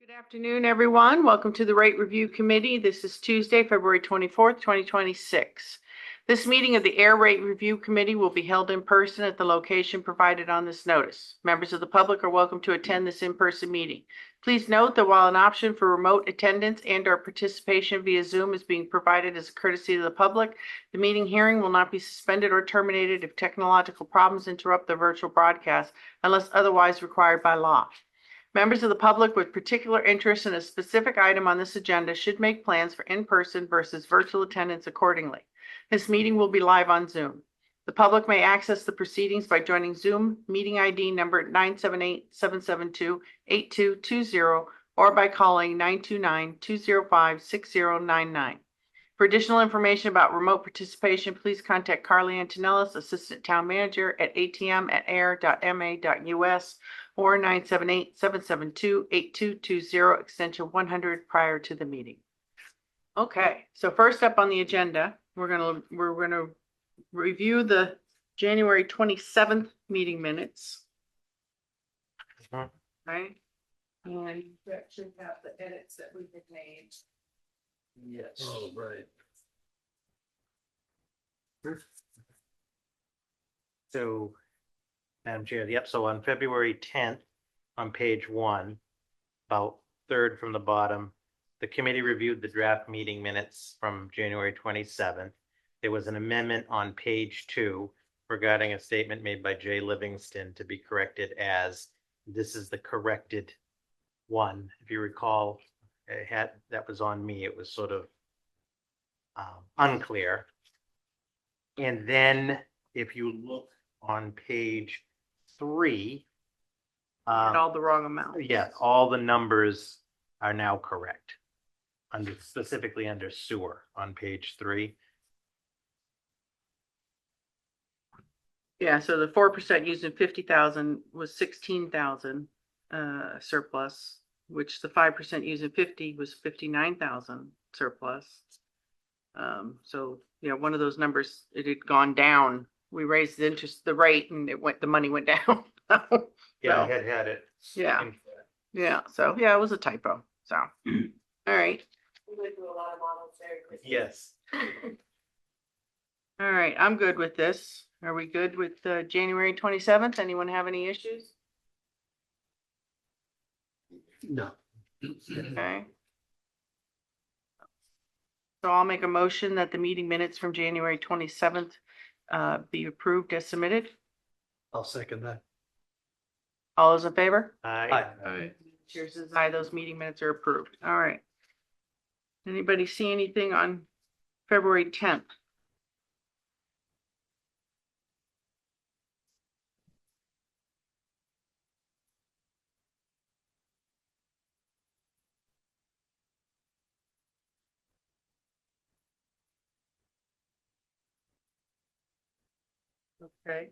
Good afternoon, everyone. Welcome to the Rate Review Committee. This is Tuesday, February 24th, 2026. This meeting of the Ayer Rate Review Committee will be held in person at the location provided on this notice. Members of the public are welcome to attend this in-person meeting. Please note that while an option for remote attendance and/or participation via Zoom is being provided as a courtesy to the public, the meeting hearing will not be suspended or terminated if technological problems interrupt the virtual broadcast unless otherwise required by law. Members of the public with particular interest in a specific item on this agenda should make plans for in-person versus virtual attendance accordingly. This meeting will be live on Zoom. The public may access the proceedings by joining Zoom meeting ID number 978-772-8220 or by calling 929-205-6099. For additional information about remote participation, please contact Carly Antonellis, Assistant Town Manager at atm@ayer.ma.us or 978-772-8220, extension 100 prior to the meeting. Okay, so first up on the agenda, we're gonna review the January 27th meeting minutes. Right? And that should have the edits that we had made. Yes. Oh, right. So, Madam Chair, yep, so on February 10th, on page 1, about third from the bottom, the committee reviewed the draft meeting minutes from January 27th. There was an amendment on page 2 regarding a statement made by Jay Livingston to be corrected as this is the corrected one. If you recall, that was on me. It was sort of unclear. And then if you look on page 3, all the wrong amount. yeah, all the numbers are now correct specifically under sewer on page 3. Yeah, so the 4% using 50,000 was 16,000 surplus, which the 5% using 50 was 59,000 surplus. So you know, one of those numbers, it had gone down. We raised the rate, and the money went down. Yeah, I had it. Yeah. Yeah, so yeah, it was a typo. So all right. We went through a lot of models there. Yes. All right, I'm good with this. Are we good with January 27th? Anyone have any issues? No. Okay. So I'll make a motion that the meeting minutes from January 27th be approved as submitted. I'll second that. All those in favor? Aye. Chair says aye, those meeting minutes are approved. All right. Anybody see anything on February 10th? Okay.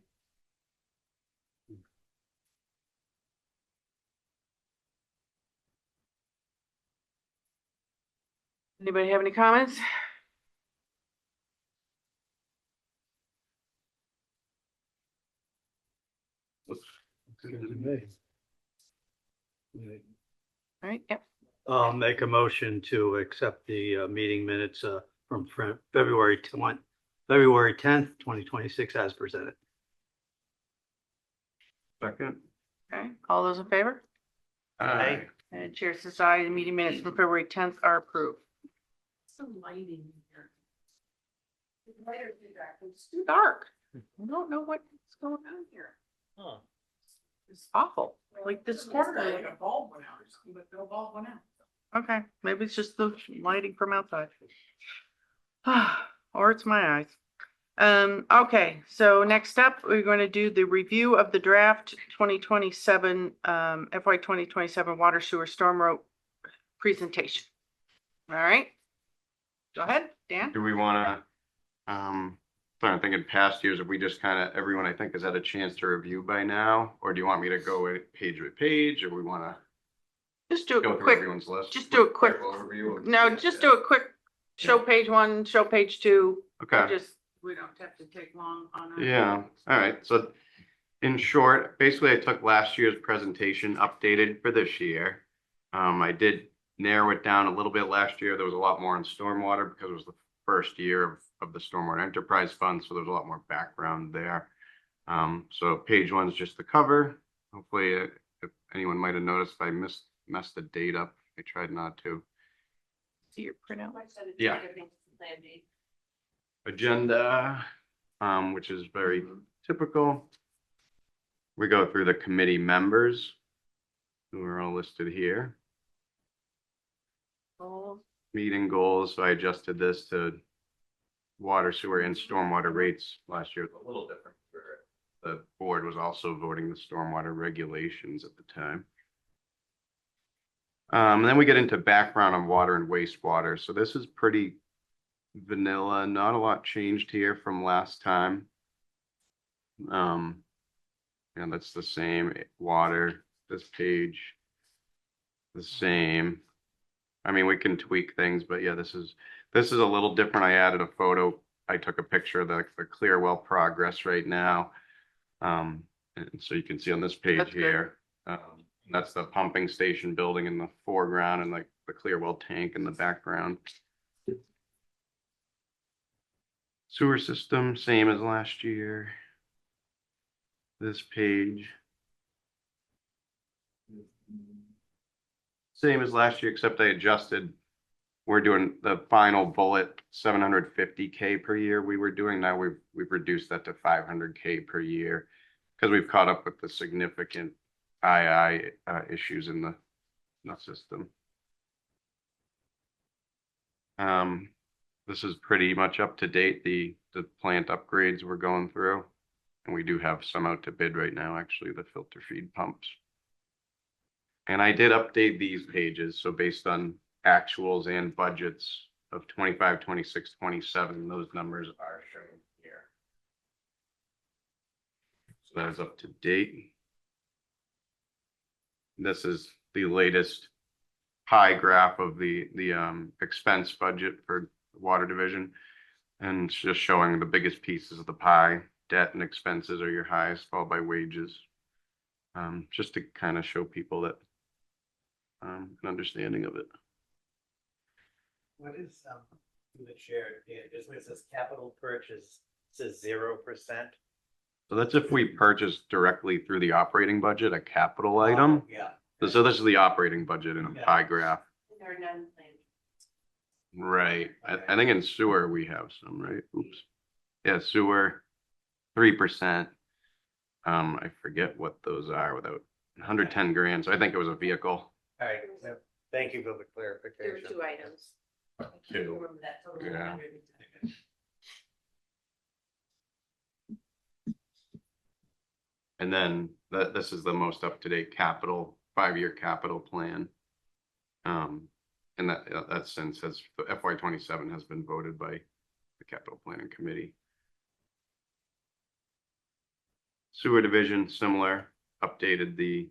Anybody have any comments? All right, yep. I'll make a motion to accept the meeting minutes from February 10th, 2026 as presented. Second. Okay, all those in favor? Aye. And chair says aye, the meeting minutes from February 10th are approved. Some lighting here. It's too dark. I don't know what's going on here. Huh. It's awful. Like this corner. Like a bulb went out or something, but no bulb went out. Okay, maybe it's just the lighting from outside. Or it's my eyes. Okay, so next up, we're going to do the review of the draft 2027 FY 2027 water sewer storm road presentation. All right. Go ahead, Dan. Do we want to, I think in past years, if we just kind of, everyone I think has had a chance to review by now, or do you want me to go page by page, or we want to Just do go a through quick, everyone's list? just do a quick, Overview? no, just do a quick show page 1, show page 2. Okay. We don't have to take long on it. Yeah, all right. So in short, basically I took last year's presentation, updated for this year. I did narrow it down a little bit last year. There was a lot more in stormwater because it was the first year of the Stormwater Enterprise Fund, so there's a lot more background there. So page one's just the cover. Hopefully, if anyone might have noticed, if I messed the date up, I tried not to. See your printout? Yeah. Agenda, which is very typical. We go through the committee members who are all listed here. Meeting goals, so I adjusted this to water, sewer, and stormwater rates last year. It's a little different. The board was also voting the stormwater regulations at the time. And then we get into background on water and wastewater. So this is pretty vanilla, not a lot changed here from last time. And that's the same. Water, this page, the same. I mean, we can tweak things, but yeah, this is a little different. I added a photo. I took a picture of the Clearwell progress right now. And so you can see on this page That's good. here, that's the pumping station building in the foreground and like the Clearwell tank in the background. Sewer system, same as last year. This page. Same as last year, except I adjusted. We're doing the final bullet, 750K per year we were doing. Now we've reduced that to 500K per year because we've caught up with the significant II issues in the system. This is pretty much up to date, the plant upgrades we're going through. And we do have some out to bid right now, actually, the filter feed pumps. And I did update these pages. So based on actuals and budgets of 25, 26, 27, those numbers are shown here. So that is up to date. This is the latest pie graph of the expense budget for the water division. And it's just showing the biggest pieces of the pie. Debt and expenses are your highest, followed by wages. Just to kind of show people that an understanding of it. What is, the chair, just when it says capital purchase, it says 0%. So that's if we purchase directly through the operating budget, a capital item. Yeah. So this is the operating budget in a pie graph. There are none planned. Right. I think in sewer we have some, right? Oops. Yeah, sewer, 3%. I forget what those are without 110 grand. So I think it was a vehicle. All right, so thank you for the There were clarification. 2 items. I can't Two. remember that total. Yeah. 100. And then this is the most up-to-date capital, 5-year capital plan. And that since has FY27 has been voted by the capital planning committee. Sewer division, similar, updated the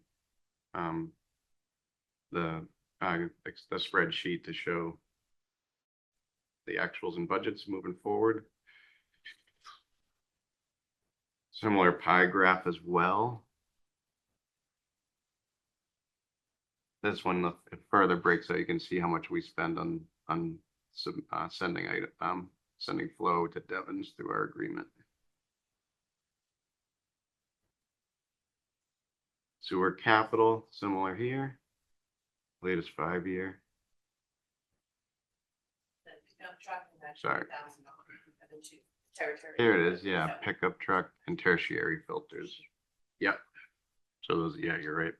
spreadsheet to show the actuals and budgets moving forward. Similar pie graph as well. This one, it further breaks out. You can see how much we spend on some sending flow to Devon's through our agreement. Sewer capital, similar here. Latest 5-year. The pickup truck and that Sorry. $2,000 for the 2 territory. Here it is, yeah, pickup truck and tertiary filters. Yep. So those, yeah, you're right.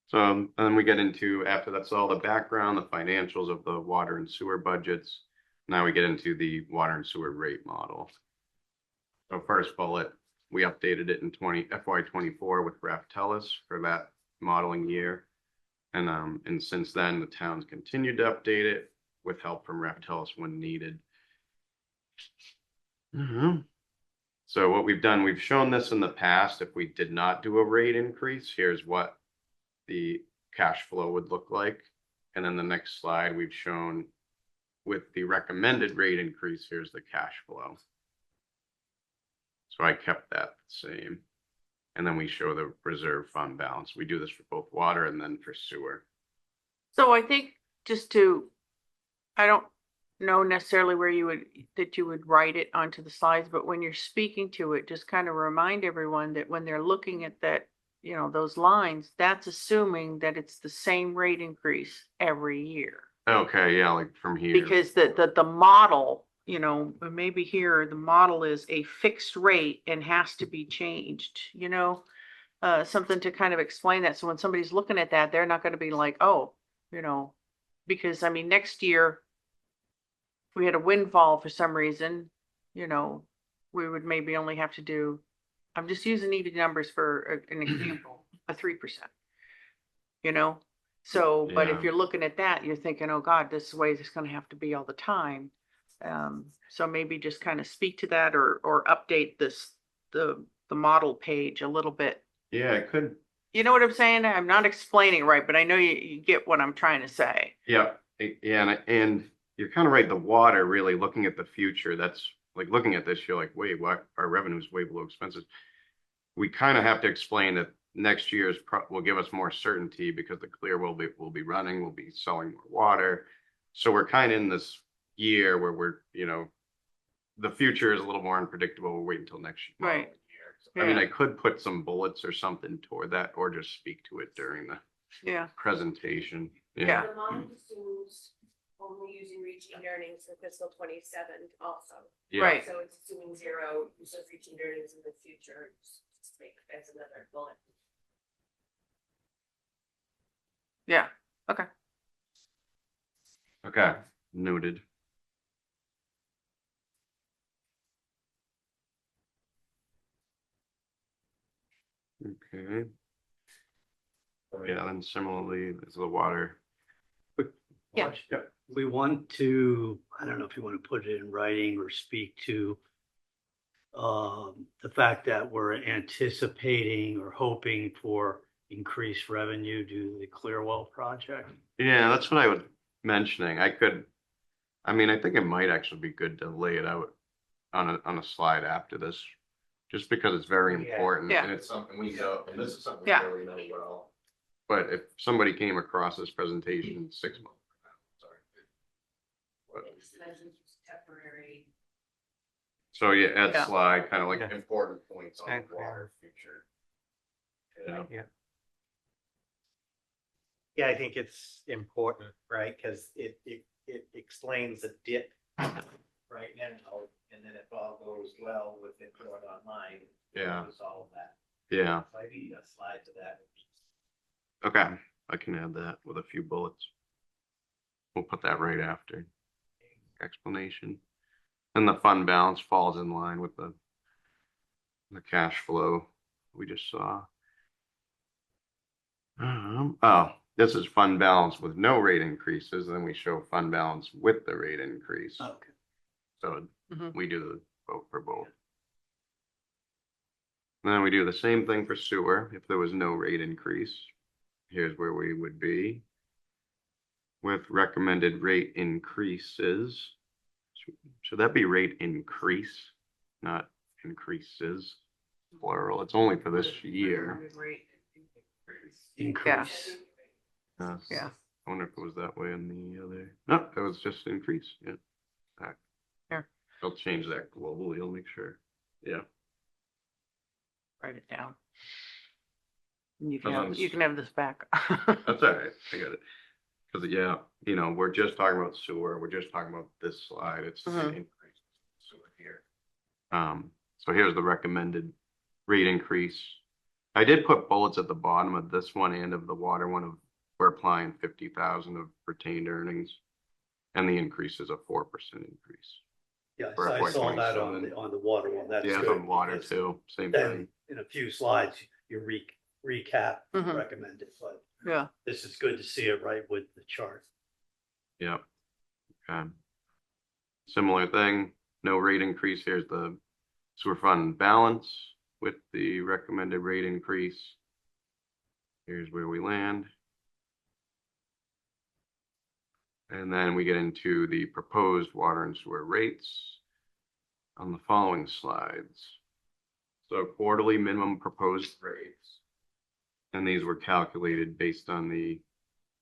So and then we get into, after that's all the background, the financials of the water and sewer budgets. Now we get into the water and sewer rate model. So first bullet, we updated it in FY24 with Raftellus for that modeling year. And since then, the town's continued to update it with help from Raftellus when needed. So what we've done, we've shown this in the past. If we did not do a rate increase, here's what the cash flow would look like. And then the next slide, we've shown with the recommended rate increase, here's the cash flow. So I kept that the same. And then we show the reserve fund balance. We do this for both water and then for sewer. So I think I don't know necessarily where that you would write it onto the slides, but when you're speaking to it, just kind of remind everyone that when they're looking at that, those lines, that's assuming that it's the same rate increase every year. Okay, yeah, like from here. Because the model, maybe here, the model is a fixed rate and has to be changed, something to kind of explain that. So when somebody's looking at that, they're not going to be like, oh, because I mean, next year, if we had a windfall for some reason, we would maybe only have to do, I'm just using even numbers for an example, a 3%, So, but if Yeah. you're looking at that, you're thinking, oh God, this is the way it's going to have to be all the time. So maybe just kind of speak to that or update the model page a little bit. Yeah, it could. You know what I'm saying? I'm not explaining it right, but I know you get what I'm trying to say. Yeah, yeah, and you're kind of right. The water, really looking at the future, that's like looking at this, you're like, wait, what? Our revenue's way below expenses. We kind of have to explain that next year's will give us more certainty because the clear will be running, we'll be selling more water. So we're kind of in this year where we're, the future is a little more unpredictable. We'll wait until next year. Right. I mean, I could put some bullets or something toward that, or just speak to it during the Yeah. presentation. Yeah. The model assumes only using retained earnings for fiscal 27 also. Yeah. Right. So it's assuming zero use of retained earnings in the future, just make as another bullet. Yeah. Okay. Okay, noted. Okay. Yeah, then similarly, there's the water. Yeah. We want to, I don't know if you want to put it in writing or speak to the fact that we're anticipating or hoping for increased revenue due to the Clearwell project. Yeah, that's what I was mentioning. I think it might actually be good to lay it out on a slide after this, just because it's very important. Yeah. And it's something we know, and this is something we Yeah. really know well. But if somebody came across this presentation 6 months from now, sorry. But- It's measures temporary. So yeah, add Yeah. slide, kind of like Yeah. important points on And the water future. Yeah. Yeah, I think it's important, right? Because it explains the dip right now, and then if all goes well with it going online, Yeah. resolve that. Yeah, So maybe a slide to that. okay, I can add that with a few bullets. We'll put that right after explanation. And the fund balance falls in line with the cash flow we just saw. Oh, this is fund balance with no rate increases, then we show fund balance with the rate increase. Okay. So Mhm. we do the vote for both. And then we do the same thing for sewer. If there was no rate increase, here's where we would be. With recommended rate increases. Should that be rate increase, not increases, plural? It's only for this year. Increase. Yeah. I wonder if it was that way in the other. No, it was just increase. Yeah. Back. Here. I'll change that globally. I'll make sure. Yeah. Write it down. And And then- you can have this back. That's all right. I got it. Because yeah, we're just talking about sewer. We're just talking about this slide. It's the Mhm. increase in sewer here. So here's the recommended rate increase. I did put bullets at the bottom of this one and of the water one of we're applying 50,000 of retained earnings, and the increase is a 4% increase. Yeah, For so I saw that on 27. the water one. That's Yeah, it's good. on water because too. Same Then thing. in a few slides, you recap Mhm. recommended, but Yeah. this is good to see it right with the chart. Yep. Okay. Similar thing, no rate increase. Here's the sewer fund balance with the recommended rate increase. Here's where we land. And then we get into the proposed water and sewer rates on the following slides. So quarterly minimum proposed rates. And these were calculated based on the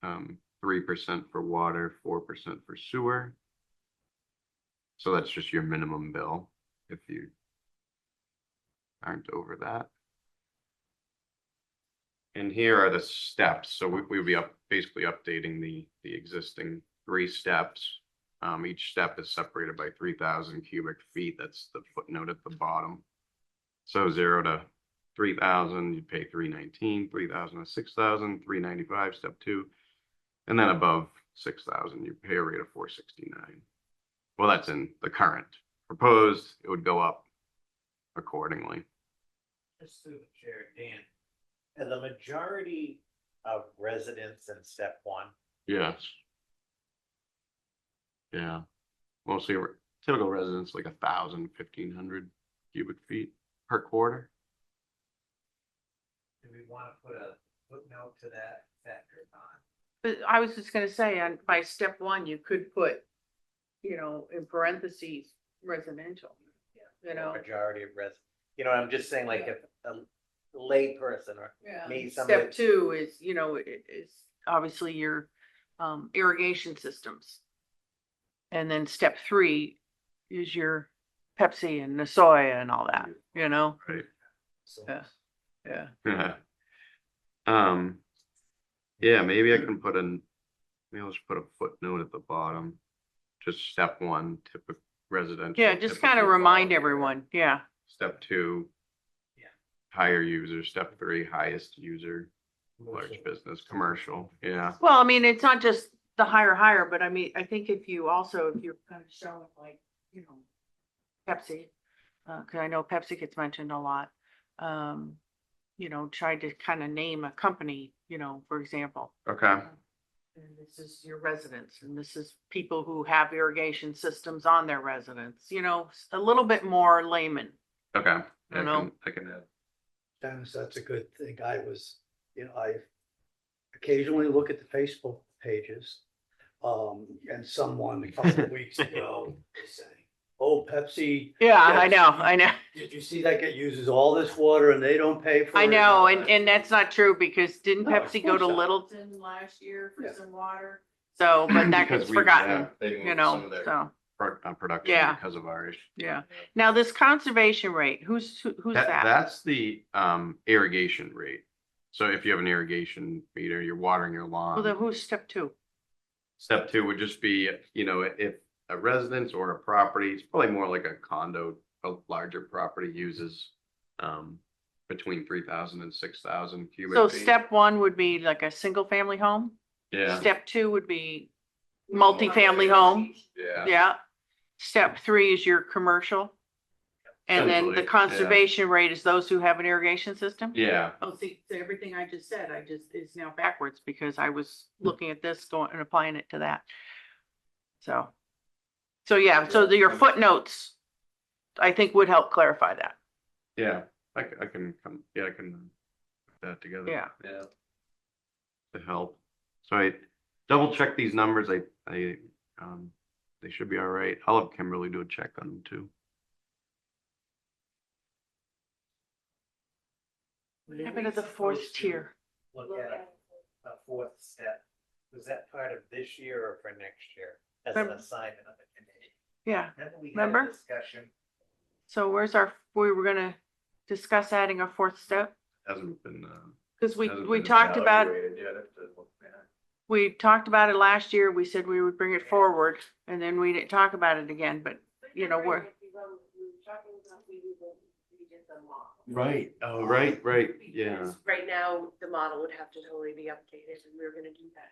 3% for water, 4% for sewer. So that's just your minimum bill if you aren't over that. And here are the steps. So we'll be basically updating the existing 3 steps. Each step is separated by 3,000 cubic feet. That's the footnote at the bottom. So 0 to 3,000, you pay 319, 3,000 to 6,000, 395, step 2. And then above 6,000, you pay a rate of 469. Well, that's in the current. Proposed, it would go up accordingly. Just through the chair, Dan. And the majority of residents in step 1, Yes. Yeah. Mostly typical residents like 1,000, 1,500 cubic feet per quarter. do we want to put a footnote to that factor on? But I was just gonna say, on by step 1, you could put, in parentheses, residential, Majority of residents, I'm just saying, like, if a lay person or Yeah. me, somebody. Step 2 is, is obviously your irrigation systems. And then step 3 is your Pepsi and the soy and all that, Right. So- Yeah. Yeah. Yeah. Yeah, maybe I can maybe I'll just put a footnote at the bottom. Just step 1, typical residential. Yeah, just kind of typical remind quality. everyone, yeah. Step 2. Yeah. Higher user. Step 3, highest user, large business, commercial. Yeah. Well, I mean, it's not just the higher, but I mean, I think if you're kind of showing like, Pepsi, cause I know Pepsi gets mentioned a lot. Try to kind of name a company, for example. Okay. And this is your residents, and this is people who have irrigation systems on their residents, a little bit more layman. Okay. You know? I can add. Dennis, that's a good thing. I occasionally look at the Facebook pages. And someone a couple of weeks ago was saying, oh, Pepsi. Yeah, I know. Did you see that uses all this water and they don't pay for it? I know, and that's not true, because didn't No, of Pepsi go to course not. Littleton last year for Yeah. some water? So, but that Because gets we- forgotten, yeah, they moved some of their so, production Yeah. because of our issue. yeah. Now, this conservation rate, who's that? That's the irrigation rate. So if you have an irrigation meter, you're watering your Well, then lawn. who's step 2? Step 2 would just be, if a residence or a property, it's probably more like a condo, a larger property uses between 3,000 and 6,000 cubic So feet. step 1 would be like a single family home? Yeah, Step 2 would be multifamily home, yeah. yeah. Step 3 is your commercial. And then the Essentially, yeah. conservation rate is those who have an irrigation system? Yeah, Oh, see, so everything I just said, is now backwards, because I was looking at this going and applying it to that. So yeah, so your footnotes, I think, would help clarify that. yeah. I can put that together. Yeah. Yeah. To help. So I double check these numbers. They should be all right. I'll have Kimberly do a check on them too. What happened to the 4th tier? Look at a 4th step. Was that part of this year or for next year as an assignment of the committee? Yeah, We had Remember? a discussion. so we were gonna discuss adding a 4th step, Hasn't been. because hasn't we been talked about, evaluated yet. I have to look back. we talked about it last year, we said we would bring it forward, and then we didn't talk about it again, but, we're. We were talking about we redid the model. Right, oh, right, yeah. Because right now, the model would have to totally be updated, and we were gonna do that.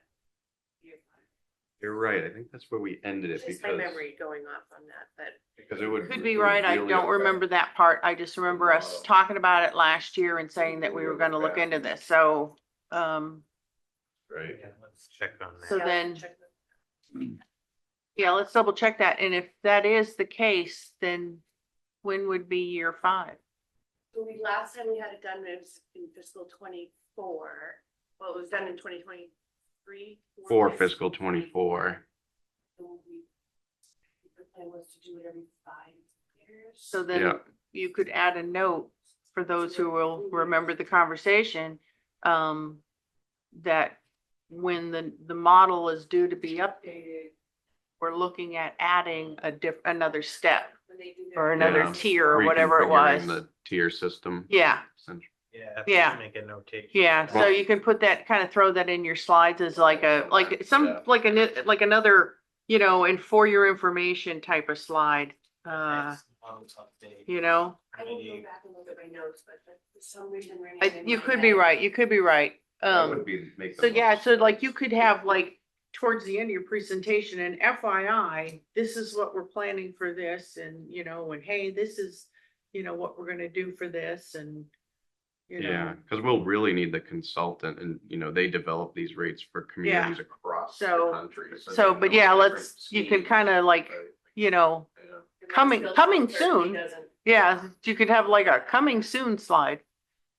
You're right. I think that's where we ended it Just my memory going off on that, but because it would. Could be it would right, I really don't affect- remember that part, I just remember us model. talking about it last year and saying that we were gonna look into this, so, Right. Yeah, let's check on that. So yeah, then- check that. yeah, let's double check that, and if that is the case, then when would be year 5? So last time we had it done, it was in fiscal 24. Well, it was done in 2023. For fiscal 24. So the plan was to do it every 5 years. So then Yeah. you could add a note for those who will remember the conversation, that when the model is due to be updated, we're looking at adding another step When they do or their- another Yeah. tier or whatever it was. Reconfiguring the tier system. Yeah, essentially. Yeah. Yeah. Make a notation. yeah. So Well- you can put that, kind of throw that in your slides as like Yeah. like another, and for your information type of slide. Next month's update. You know, I will go back and look at my notes, but for some reason. right now in you my could be head- right. You could be right. That would be, make the So yeah, most so like you sense. could have like towards the end of your presentation and FYI, this is what we're planning for this and, and hey, this is, what we're gonna do for this and, Yeah, because we'll really need the consultant and, they develop these rates for communities across the So- country. so, but yeah, you can kind of like, And that coming- still coming certainly soon. doesn't- yeah, you could have like a coming soon slide.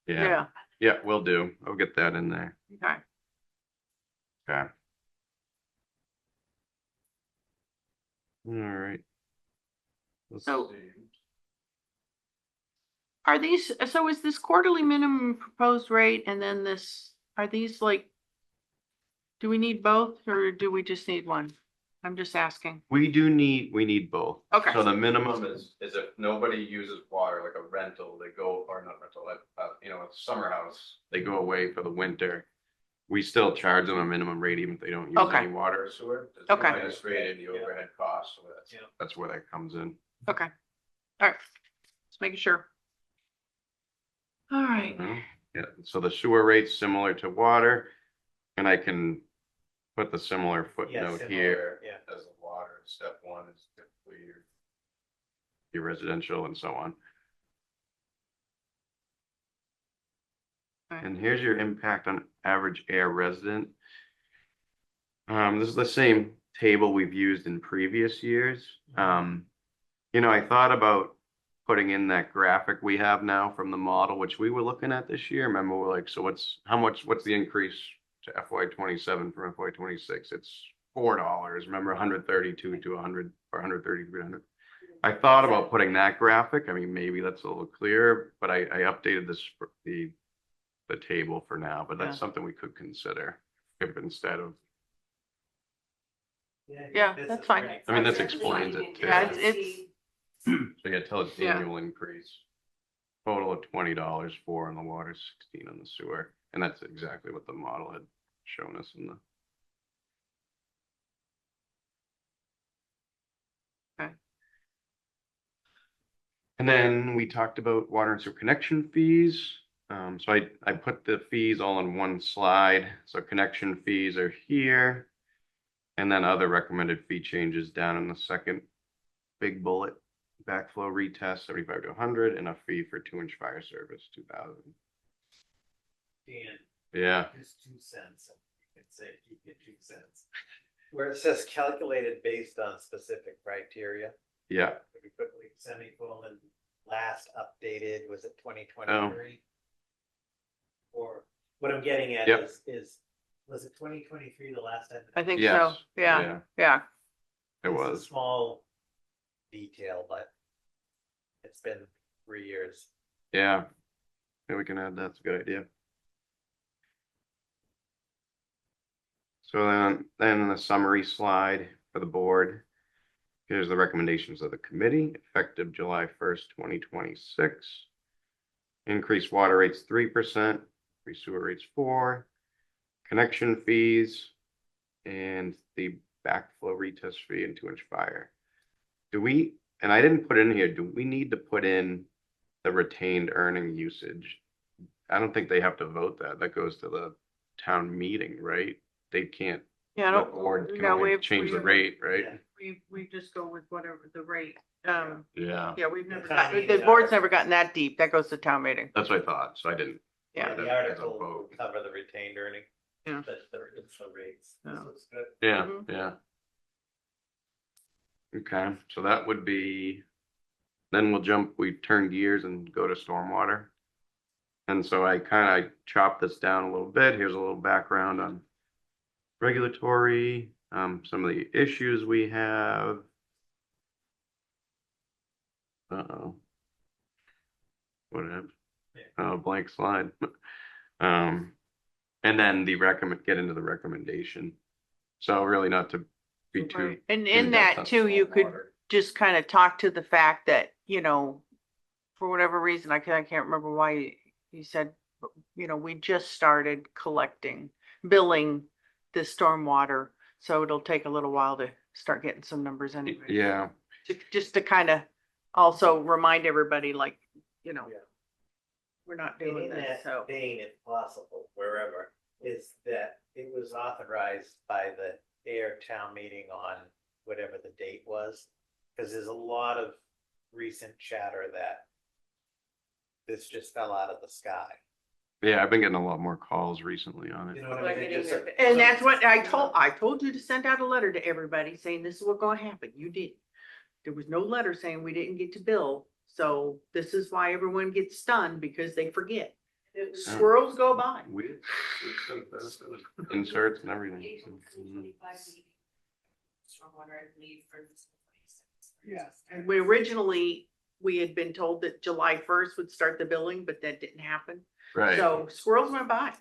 Yeah, yeah, will do. I'll get that in there. Okay. Okay. All right. Let's So- see. So is this quarterly minimum proposed rate and then are these like, do we need both or do we just need one? I'm just asking. We need both. Okay. So the minimum is if nobody uses water, like a rental, they go, or not rental, a summer house, they go away for the winter. We still charge them a minimum rate even if they don't use Okay. any water or sewer. It's Okay. Administrative, the overhead costs, so Yeah. that's where that comes in. Okay. All right. Just making sure. All right. Yeah, so the sewer rate's similar to water, and I can put the similar footnote here. Yeah. As the water, step one is typically your residential and so on. Okay. And here's your impact on average air resident. This is the same table we've used in previous years. I thought about putting in that graphic we have now from the model, which we were looking at this year. Remember, we're like, so what's the increase to FY 27 from FY 26? It's $4. Remember, 132 to 100 or 130 to 300. I thought about putting that graphic. I mean, maybe that's a little clearer, but I updated the table for now, but that's Yeah. something we could consider if instead of, Yeah, that's fine. I mean, this explains it too. Yeah, it's- So yeah, tell it's Yeah. annual increase. Total of $20 for on the water, 16 on the sewer. And that's exactly what the model had shown us in the. Okay. And then we talked about water and sewer connection fees. So I put the fees all on one slide. So connection fees are here. And then other recommended fee changes down in the second big bullet. Backflow retest 75 to 100 and a fee for 2-inch fire service 2,000. Dan, Yeah, here's 2 cents. You can say, keep your 2 cents. Where it says calculated based on specific criteria, yeah. if we put like semicolon, last updated, was it 2023? Or what I'm getting at Yep. is, was it 2023 the last time? I think so. Yes. Yeah, yeah. It It's a was. small detail, but it's been 3 years. Yeah. Yeah, we can add that. That's a good idea. So then the summary slide for the board. Here's the recommendations of the committee, effective July 1st, 2026. Increase water rates 3%, increase sewer rates 4%, connection fees, and the backflow retest fee and 2-inch fire. And I didn't put in here, do we need to put in the retained earning usage? I don't think they have to vote that. That goes to the town meeting, right? They can't, Yeah, the board can no, only we've- change the we've- rate, right? Yeah. we just go with whatever the rate. Yeah, Yeah, we've never Town gotten, meeting the board's article. never gotten that deep. That goes to town meeting. that's what I thought, so I didn't. Yeah. put The it as a article will vote. cover the retained earning. Yeah. But it's the rates. Yeah. So it's good. Yeah, Mhm. yeah. Okay, so that would be, then we turn gears and go to stormwater. And so I kind of chopped this down a little bit. Here's a little background on regulatory, some of the issues we have. Uh-oh. What happened? blank slide. And then get into the recommendation. So really not to be too. Right. And in in depth that on too, you could stormwater. just kind of talk to the fact that, for whatever reason, I can't remember why you said, we just started billing the stormwater. So it'll take a little while to start getting some numbers anyway. Yeah, Just to kind of also remind everybody, like, Yeah. we're not And doing in this, that so. vein, if possible, wherever, is that it was authorized by the Ayer town meeting on whatever the date was. Because there's a lot of recent chatter that this just fell out of the sky. yeah, I've been getting a lot more calls recently on You it. know what I mean? It just- And that's what I told you to send out a letter to everybody saying this is what's gonna happen. You didn't. There was no letter saying we didn't get to bill. So this is why everyone gets stunned because they forget. Squirrels go by. We inserts and everything. Mhm. Stormwater, I believe, for fiscal 26. Yeah. And we had been told that July 1st would start the billing, but that didn't happen. Right, So squirrels went by.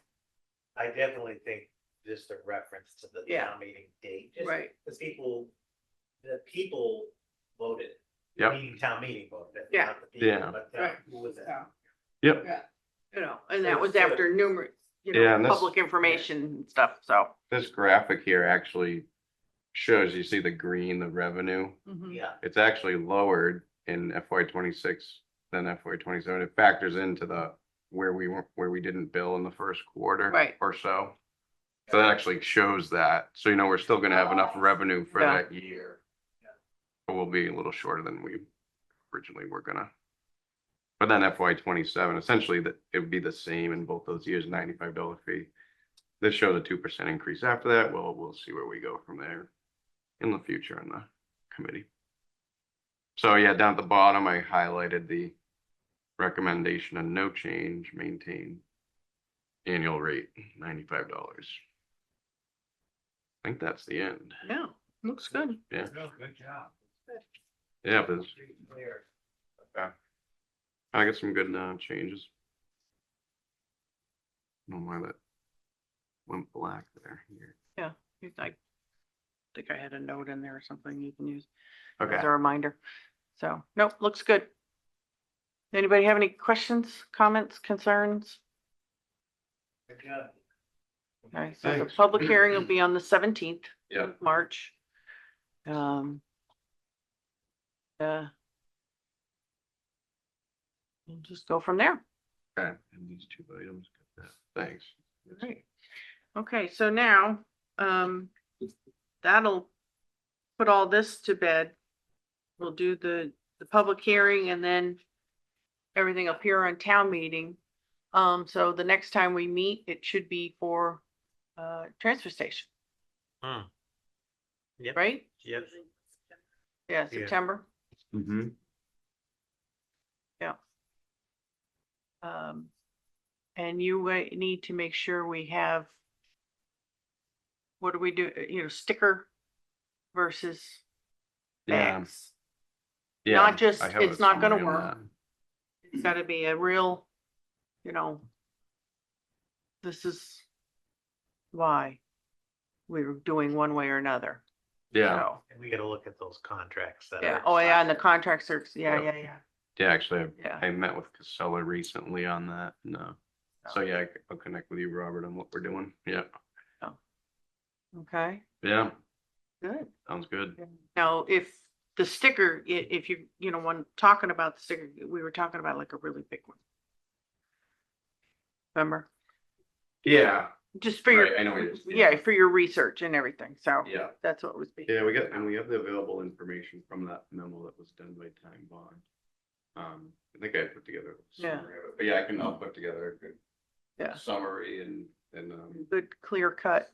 I definitely think just a reference to the Yeah. town meeting date. Just Right. because the people voted. Yep. Meeting, town meeting voted. Yeah. Not the people, Yeah. but, Right. who was that? yep, And that was after numerous, Yeah, and this- public information and stuff. So. this graphic here actually shows, you see the green, the revenue, Mhm. Yeah. it's actually lowered in FY 26 than FY 27. It factors into where we didn't bill in the first quarter. Right. Or so. So that actually shows that, so we're still gonna have enough revenue for Yeah. that year. But we'll be a little shorter than we originally were gonna. But then FY 27, essentially that it would be the same in both those years, $95 fee. This shows a 2% increase after that. We'll see where we go from there in the future in the committee. So yeah, down at the bottom, I highlighted the recommendation of no change, maintain annual rate, $95. I think that's the end. Yeah, looks good. Yeah, Good job. yeah, but Pretty clear. I got some good changes. I don't know why that went black there. Here. I think I had a note in there or something you can use Okay. as a reminder. So, nope, looks good. Anybody have any questions, comments, concerns? Good job. Okay, so the Thanks. public hearing will be on the 17th Yeah. of March. We'll just go from there. Okay. And these two items. Got that. Thanks. Great. Okay, so now, that'll put all this to bed. We'll do the public hearing and then everything will appear on town meeting. So the next time we meet, it should be for, transfer station, Yep. right? Yep. Yeah, September. Mm-hmm. And you need to make sure we have, what do we do, sticker versus Yeah. bags. Yeah. Not just- I have a it's not gonna summary on work. that. It's gotta be a real, this is why we're doing one way or another. Yeah. So, And we gotta look at those contracts that yeah, are. oh yeah, and the expired. contracts are, yeah, Yep. yeah. Yeah, actually, Yeah. I met with Casella recently on that. No. So yeah, I'll connect with you, Robert, on what we're doing. Yeah. Okay, Yeah. good. Sounds good. Now, if the sticker, if you, when talking about the sticker, we were talking about like a really big one. Remember? Yeah. Just for your, Right, I know what you're saying. yeah, for your research and everything. So Yeah. that's what was being. Yeah, we have the available information from that memo that was done by Time Bond. I think I put together a Yeah. summary of it, but yeah, I'll put together a good Yeah. summary and Good, clear cut,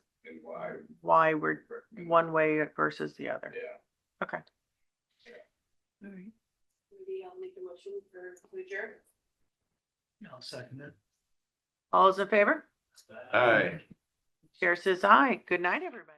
why we're one way versus the other. Yeah. Okay. All right. Maybe I'll make a motion for adjourn. I'll second it. All those in favor? All right. Chair says aye. Good night, everybody.